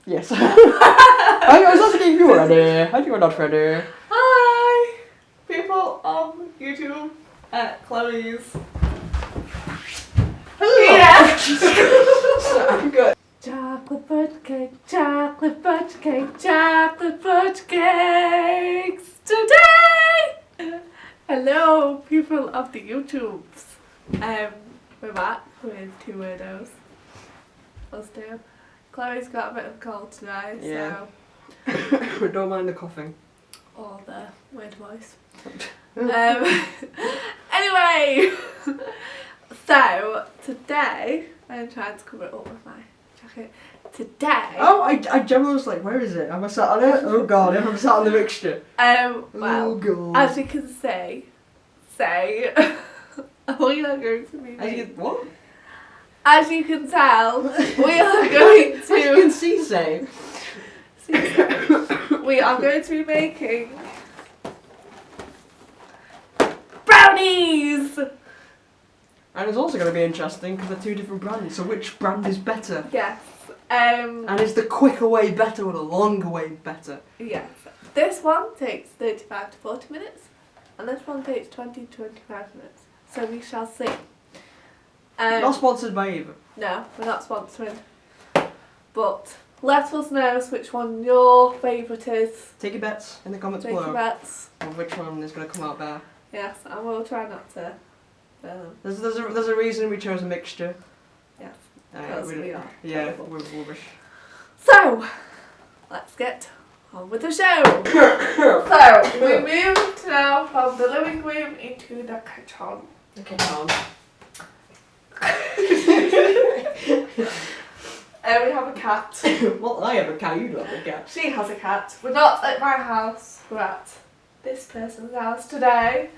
Yes. I was asking if you were ready. I think we're not ready. Hi, people on YouTube at Chloe's. Hello. Yeah. I'm good. Chocolate fudge cake, chocolate fudge cake, chocolate fudge cakes today. Hello, people of the YouTubes. We're back with two weirdos. Us two. Chloe's got a bit of a cold today, Yeah. so Don't mind the coughing. or the weird voice. Anyway, so today I'm trying to cover it up with my jacket. Today. Oh, I generally was like, where is it? Am I sat on it? Oh god, am I sat on the mixture? Well, oh god. as you can say, we are going to be. What? As you can tell, we are going As you to. can see, say. We are going to be making brownies. And it's also going to be interesting because they're two different brands. So which brand is better? Yes. And is the quicker way better or the longer way better? Yes. This one takes 35 to 40 minutes, and this one takes 20 to 25 minutes. So we shall see. Not sponsored by either. No, we're not sponsoring. But let us know which one your favourite is. Take your bets in the comments Take below. your bets. Of which one is going to come out better. Yes, and we'll try not to. There's a reason we chose a mixture. Yes, because we are. Yeah, terrible. we're rubbish. So, let's get on with the show. So, we moved now from the living room into the kitchen. Okay, Tom. We have a cat. Well, I have a cat, you don't have a cat. She has a cat. We're not at my house, we're at this person's house today.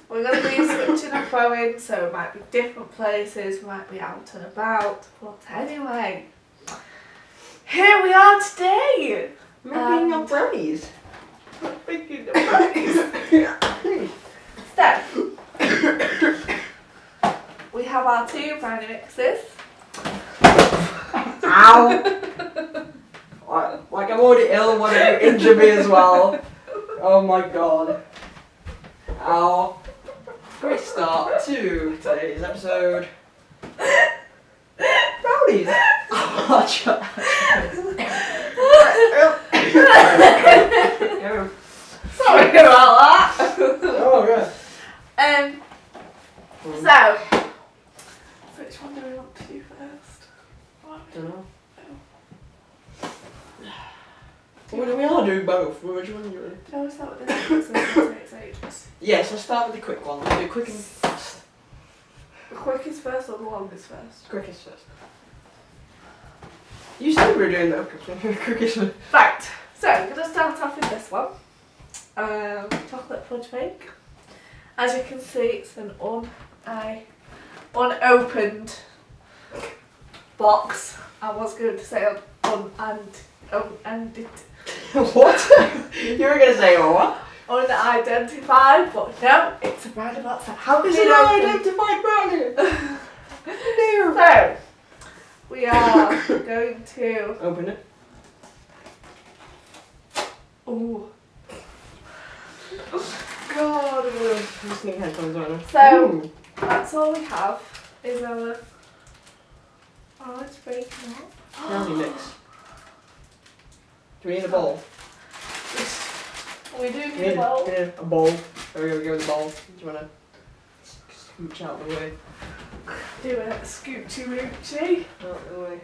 We're going to be switching and throwing, so it might be different places, we might be out and about. But anyway, here we are today. Making your brownies. Making the brownies. So, we have our two brownie mixes. Ow! Like I'm already ill and want to injure me as well. Oh my god. Ow. Great start to today's episode. Brownies! Oh, Sorry about that. oh yeah. So, which one do we want to do first? Don't know. We are doing both. Which one are you doing? Shall we start with this one? It takes ages. Yes, let's start with the quick one. Let's do quick and fast. The quickest first or the longest first? Quickest first. You said we were doing the quickest first. Right, so I'm going to start off with this one. Chocolate fudge cake. As you can see, it's an unopened box. I was going to say unidentified, What? You were going to say what? unidentified, but no, it's a brownie box. How It's can an you open? unidentified brownie! So, we are going to. Open it. Ooh. God, I'm listening headphones on. So, that's all we have is our. Oh, it's breaking up. Brownie mix. Do we need a bowl? We do need a bowl. Yeah, a bowl. There we go, give us a bowl. Do you want to scooch out of the way? Do a scoochy roochy. Out of the way.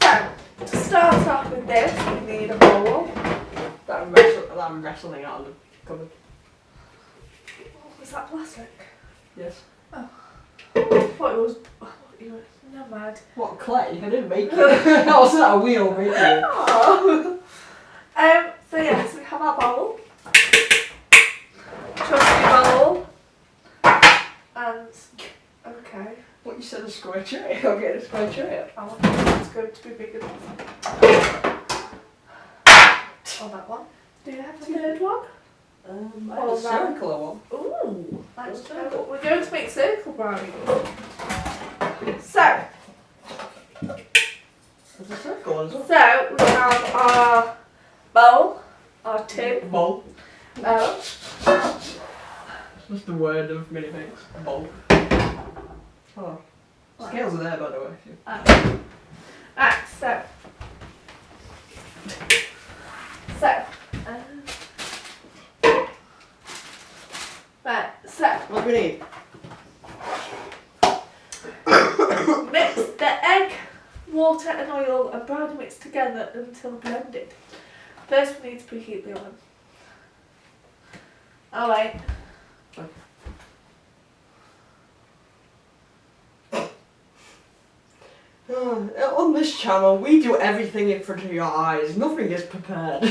So, to start off with this, we need a bowl. That I'm wrestling out of the cupboard. Was that plastic? Yes. I thought it was. Never mind. What, clay? I didn't make it. That wasn't a wheel making it. Oh. So yes, we have our bowl. Trusty bowl. And okay. What, you said a square tray? I'll get a square tray. I want it's going to be big enough. On that one. Do you have a third one? I have a circular one. Ooh, let's try. We're going to make circle brownies. So, There's a circle as well. So we have our bowl, our tin. Bowl. Oh. It's just the word of many things. Bowl. Oh. Scales are there, by the way. Right, so. Right, so. What do we need? Mix the egg, water and oil and brownie mix together until blended. First we need to preheat the oven. Oh wait. On this channel, we do everything in front of your eyes. Nothing is prepared.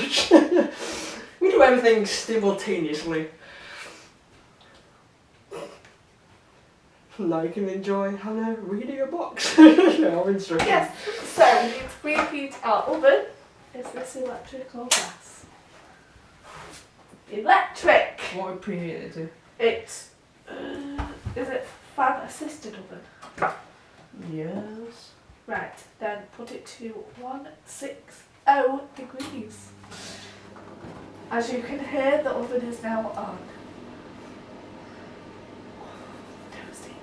We do everything simultaneously. Now you can enjoy Hannah reading a box. Our instructions. Yes, so we need to preheat our oven. Is this electric or gas? Electric! What would preheat it to? It's, is it fan assisted oven? Yes. Right, then put it to 160 degrees. As you can hear, the oven is now on. Toasty.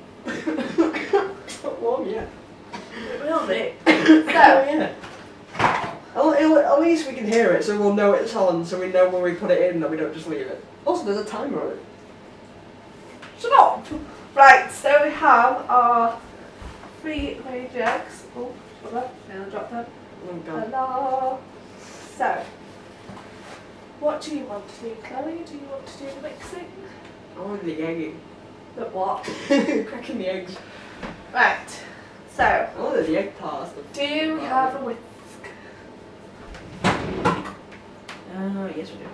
It's not warm yet. It will be. Oh So, yeah. At least we can hear it, so we'll know it's on, so we know when we put it in that we don't just leave it. Also, there's a timer on it. shut up! Right, so we have our 3 major eggs. Oh, shut up, nearly dropped them. Oh god. Hello. So, what do you want to do, Chloe? Do you want to do the mixing? I want the egging. The what? Cracking the eggs. Right, so, I wanted the egg tart. do you have a whisk? Yes we do.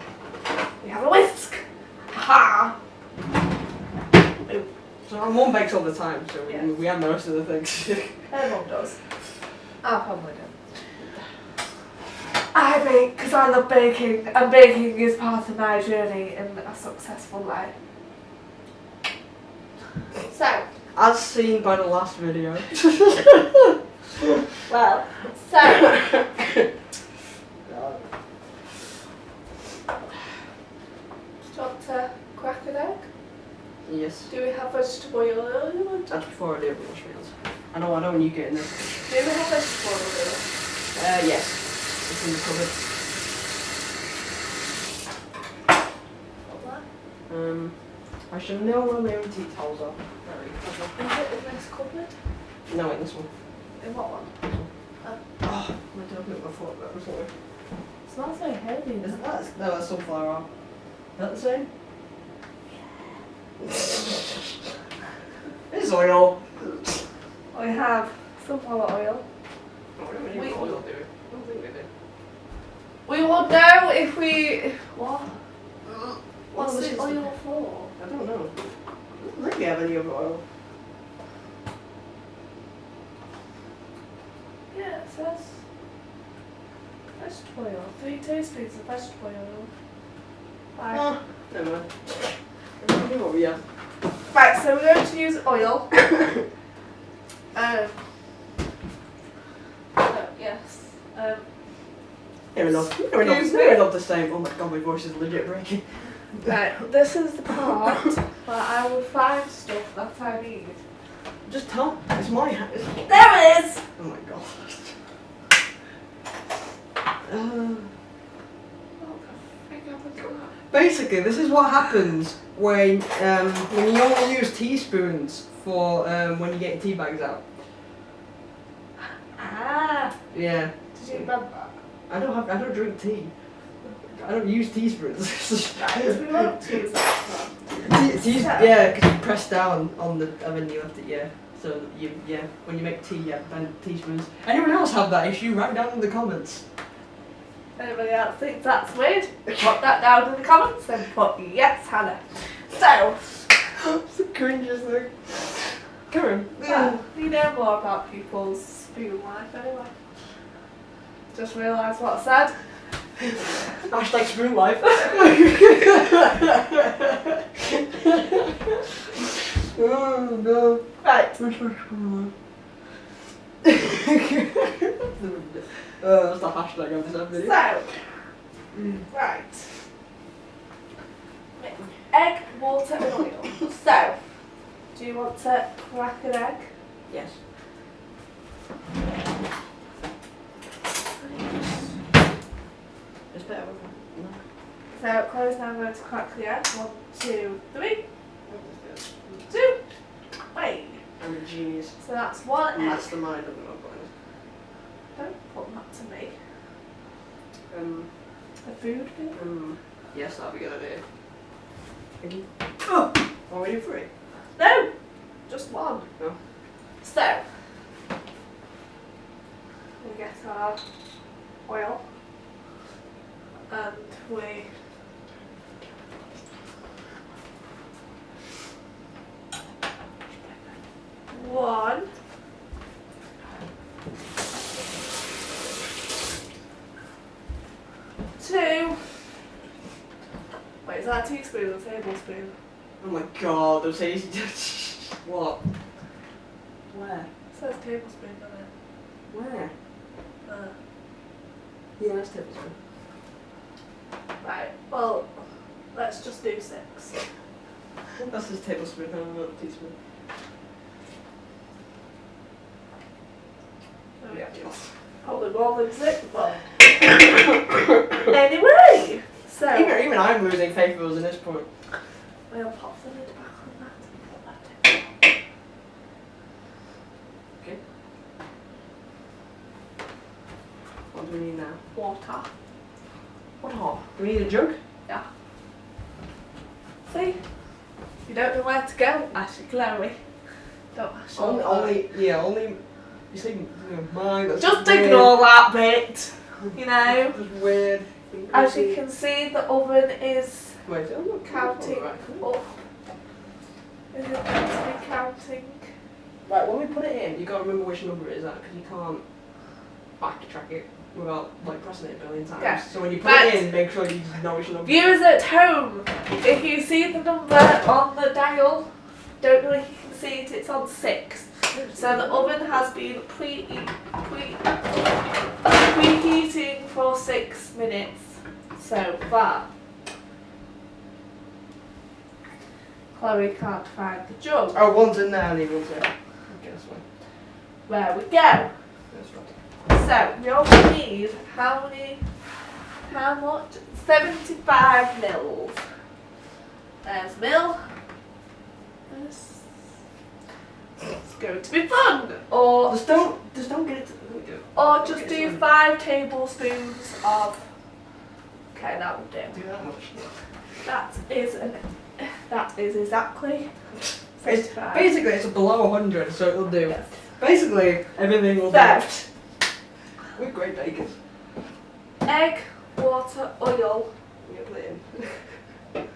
We have a whisk! Ha! So our mum bakes all the time, so Yeah. we have most of the things. Her mum does. I probably don't. I bake because I love baking, and baking is part of my journey in a successful life. So, As seen by the last video. well, so, do you want to crack an egg? Yes. Do we have vegetable oil? That's before I do marshmallows. I know when you get in there. Do we have vegetable oil? Yes. It's in the cupboard. What? I should know where my own tea towels are. Is it in this cupboard? No, in this one. In what one? Oh, I don't know my foot, but I'm sorry. It smells so heavy. Is that? No, that's sunflower oil. Is that the same? It's oil. We have sunflower oil. Oh, we don't really have oil, do we? I don't think we do. We will know if we. What? What's this the is oil for? I don't know. I don't think we have any other oil. Yeah, it says vegetable oil. 3 tablespoons of vegetable oil. Right. Oh, never mind. I don't know what we have. Right, so we're going to use oil. So, yes. Fair enough. Fair enough to say. Oh my god, my voice is legit breaking. Right, this is the part where I will find stuff that I need. Just tell. It's my hand. There it is! Oh my god. Basically, this is what happens when you only use teaspoons for when you get tea bags out. Ah! Yeah. Did you remember? I don't drink tea. I don't use teaspoons. Right, we won't use that Yeah, because you press down on the oven, you have to, yeah. So, when you make tea, you have teaspoons. Anyone else have that issue? Write down in the comments. Anybody else think that's weird? Put that down in the comments and put yes, Hannah. So, It's the cringiest thing. Come on. well, you know more about people's spoon life anyway. Just realised what I said. Hashtag spoon life. Oh no. Right. That's the hashtag of this video. So, right. Egg, water and oil. So, do you want to crack an egg? Yes. It's better with one. So, Chloe's now going to crack the egg. 1, 2, 3. 2. Wait. I'm a genius. So that's one And egg. that's the mind of my brain. Don't put that to me. The food bit? Yes, that'd be a good idea. Thank you. Oh! Are we doing 3? No! Just one. No. So, we get our oil and we one, two, wait, is that a teaspoon or a tablespoon? Oh my god, those easy. What? Where? It says tablespoon, doesn't it? Where? Yeah, that's tablespoon. Right, well, let's just do 6. That's just tablespoon, not a teaspoon. Yeah. Probably more than 6, but anyway, so Even I'm losing faith in us in this point. we'll pop the lid back on that. Okay. What do we need now? Water. What? Do we need a jug? Yeah. See? You don't know where to go, ask Chloe. Don't ask her. Only. You see, mine. That's Just weird. ignore that bit. You know. That's weird. As you can see, the oven is Wait, I'm not counting right. up. Is it meant to be counting? Right, when we put it in, you gotta remember which number it is at because you can't backtrack it without like pressing it a billion times. Yeah. So when you put Right. it in, make sure you know which number. Viewers at home, if you see the number on the dial, don't know if you can see it, it's on 6. So the oven has been preheating for 6 minutes so far. Chloe can't find the jug. Oh, one's in there and the one's there. Okay, that's fine. There we go. That's right. So we only need how much? 75 mils. There's mil. It's going to be fun. Or Just don't get it. Or just do 5 tablespoons of. Okay, that will do. Do that much. That is exactly. It's 75. basically it's below 100, so it'll do. Yes. Basically, everything will So, do. We're great bakers. egg, water, oil. I'm gonna put it in.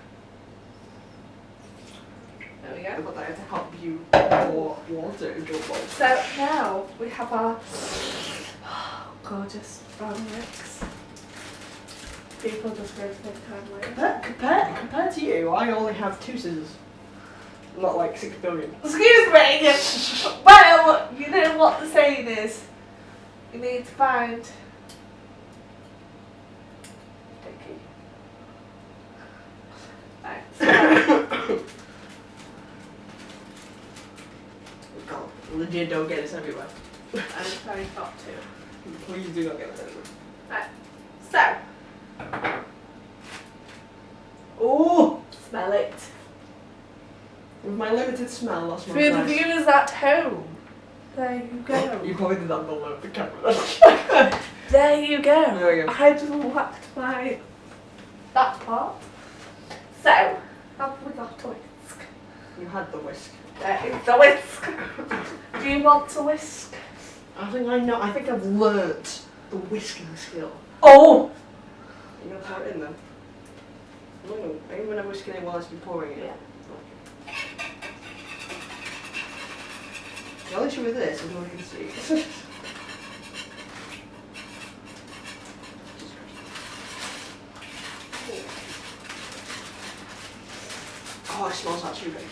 There we go. But I have to help you pour water into a bowl. So now we have our gorgeous brownie mix. People just go to think I'm weird. Compared to you, I only have 2 scissors. Not like 6 billion. Excuse me! Well, you know what the saying is. You need to find. Sticky. Right, so God, legit don't get this everywhere. I'm trying not to. Please do not get this everywhere. Right, so. Oh! Smell it. With my limited smell, that's my For the price. viewers at home. There you go. You probably did that below the camera. There you go. There we go. I just whacked that part. So, have we got a whisk? You had the whisk. There is the whisk. Do you want to whisk? I think I know. I think I've learnt the whisking skill. Oh! You gonna pour it in then? No, I'm gonna whisk it in while I'm pouring it. Yeah. The only issue with this is no one can see. Oh, it smells actually very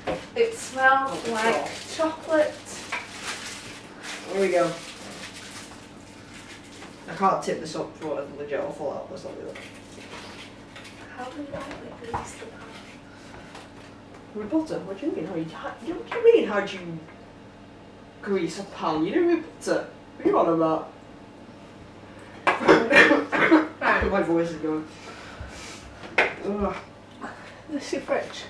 good. It smells Oh, like God. chocolate. There we go. I can't tip this up for a legit or fall out. Let's not do that. How do you lightly grease the pan? With butter? What do you mean? What do you mean? How'd you grease a pan? You do with butter. What are you on about? Right. My voice is going. Ugh. This is your fridge.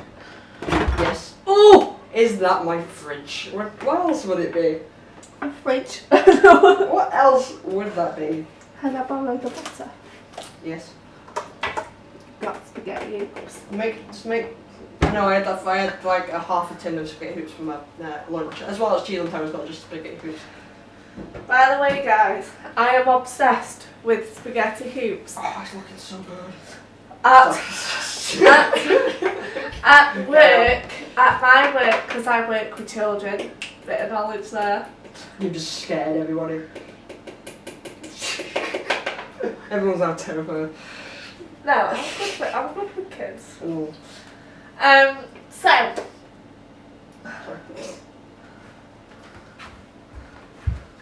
Yes. Oh! Is that my fridge? What else would it be? A fridge. What else would that be? And I borrowed the butter. Yes. Got spaghetti hoops. Just make. No, I had like a half a tin of spaghetti hoops for my lunch, as well as cheese and toast, not just spaghetti hoops. By the way, guys, I am obsessed with spaghetti hoops. Oh, it's looking so good. At work, at my work, because I work with children, bit of knowledge there. You just scared everybody. Everyone's now terrified. No, I'm good with kids. Oh. So.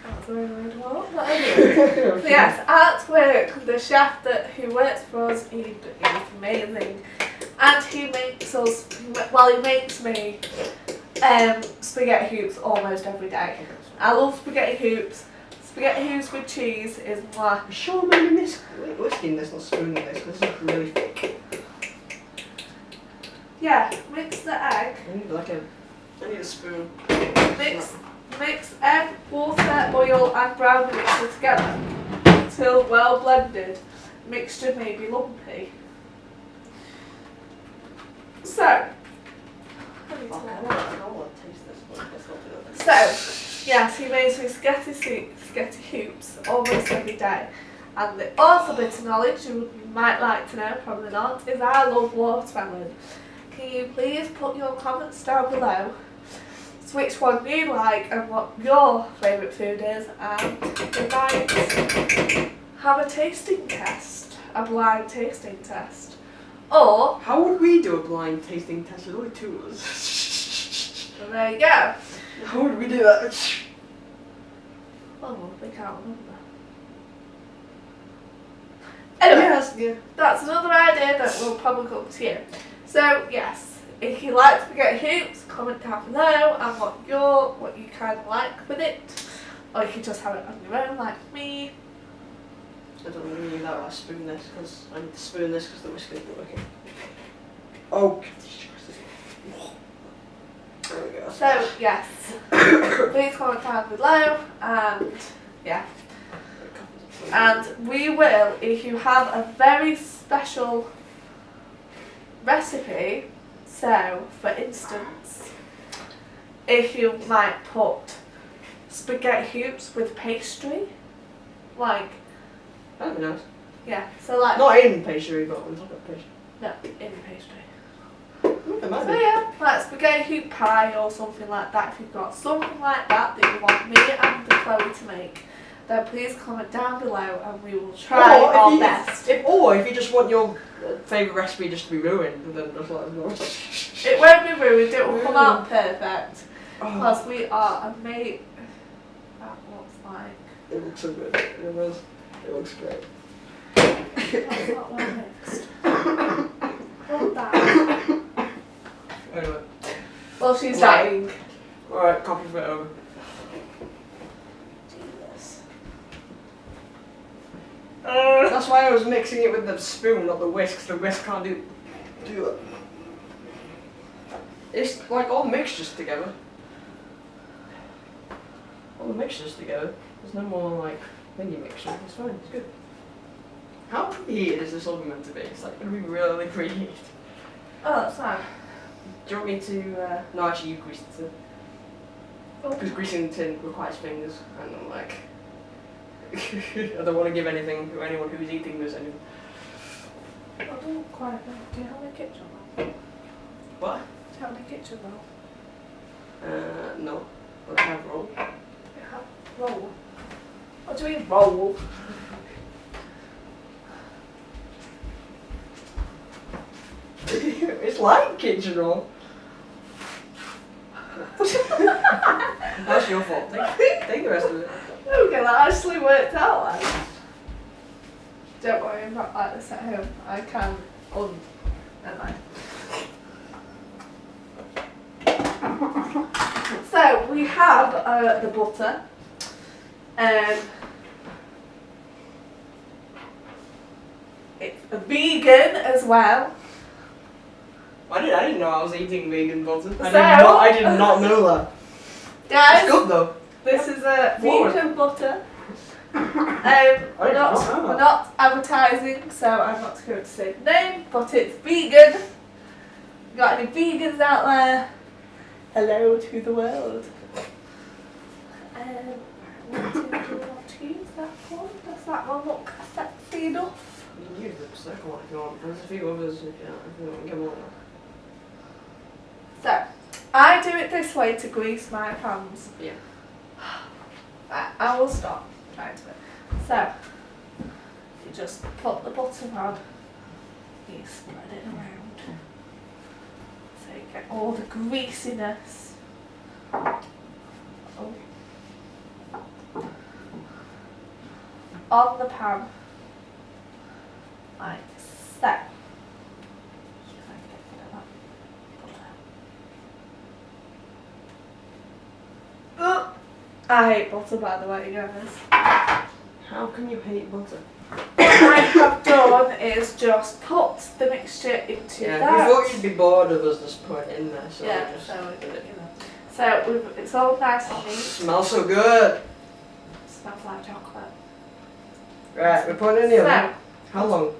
That's a really weird one. But anyway. So yes, at work, the chef who works for us, he's amazing. And he makes us, well, he makes me spaghetti hoops almost every day. I love spaghetti hoops. Spaghetti hoops with cheese is my... I'm sure I'm whisking this, not spooning this, because this is really thick. Yeah, mix the egg. I need a spoon. Mix egg, water, oil and brownie mixture together until well blended. Mixture may be lumpy. So, I want to taste this one. Let's not do that. so yes, he makes me spaghetti hoops almost every day. And the other bit of knowledge you might like to know, probably not, is I love watermelon. Can you please put your comments down below which one you like and what your favourite food is, and we might have a tasting test, a blind tasting test. Or how would we do a blind tasting test? There's only two of us. so there you go. How would we do that? Oh, we can't remember. Anyway, Yes, yeah. that's another idea that will probably come to you. So yes, if you like spaghetti hoops, comment down below and what you kind of like with it, or you can just have it on your own like me. I don't really need that when I spoon this, because I need to spoon this because the whisk isn't working. Oh, there we go. So yes, please comment down below, and yeah, and we will, if you have a very special recipe. So, for instance, if you might put spaghetti hoops with pastry, like, that'd be nice. yeah, so like, Not in pastry, but on top of pastry. no, in pastry. It might So be. yeah, like spaghetti hoop pie or something like that. If you've got something like that that you want me and Chloe to make, then please comment down below and we will try our best. If you just want your favourite recipe just to be ruined, then just let us know. It won't be ruined, it will come out perfect. Oh, Because we are amazing. That looks like. it looks so good. It looks great. That's not well mixed. Hold that. Anyway. Well, she's Right. dying. Alright, copy of it over. Jesus. That's why I was mixing it with the spoon, not the whisk, 'cause the whisk can't do it. It's like all mixtures together. All the mixtures together. There's no more like mini mixture. It's fine, it's good. How preheated is this oven meant to be? It's like gonna be really preheated. Oh, that's fine. Do you want me to, no actually you grease the tin. Because greasing the tin requires fingers, and I'm like, I don't want to give anything to anyone who's eating this anything. I don't quite know. Do you have a kitchen roll? What? Do you have a kitchen roll? No. But I have roll. You have roll. What do you mean roll? It's like kitchen roll. That's your fault. Take the rest of it. Okay, that actually worked out like. Don't worry, I'm not like this at home. I can never mind. So we have the butter. It's vegan as well. I didn't know I was eating vegan butter. So- I did not know that. Guys, It's good though. this is a What? vegan butter. did not know We're that. not advertising, so I'm not going to say the name, but it's vegan. Got any vegans out there? Hello to the world. What do you want to use that for? Does that one look sexy enough? You can use the second one if you want. There's a few others if you want to give one. So, I do it this way to grease my pans. Yeah. I will stop trying to. So, you just put the butter on, you spread it around, so you get all the greasiness. Oh. On the pan, like so. Try and get rid of that butter. I hate butter, by the way, guys. How can you hate butter? What I have done is just put the mixture into Yeah, that. we thought you'd be bored of us just put it in there, so Yeah, we just so did it. it's all nice and Oh, neat. smells so good. Smells like chocolate. Right, we're putting it in the oven. So, How long?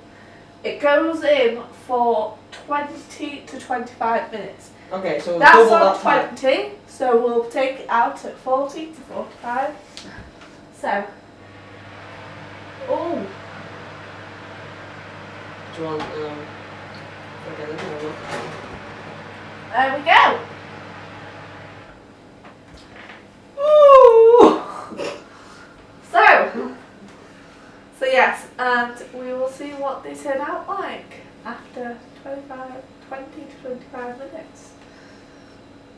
it goes in for 20 to 25 minutes. Okay, so we'll That's double on that time. 20, so we'll take it out at 40 to 45. So, oh, Do you want, okay, let's have a look. there we go. Ooh! So yes, and we will see what they turn out like after 20 to 25 minutes.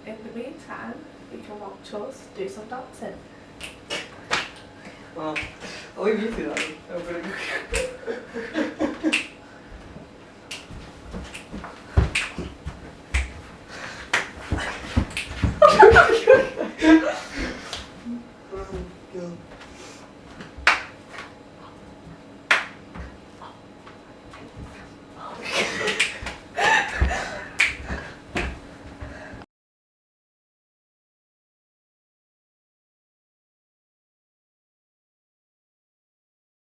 In the meantime, you can watch us do some dancing. Well, I'll leave you to that. I'm gonna go.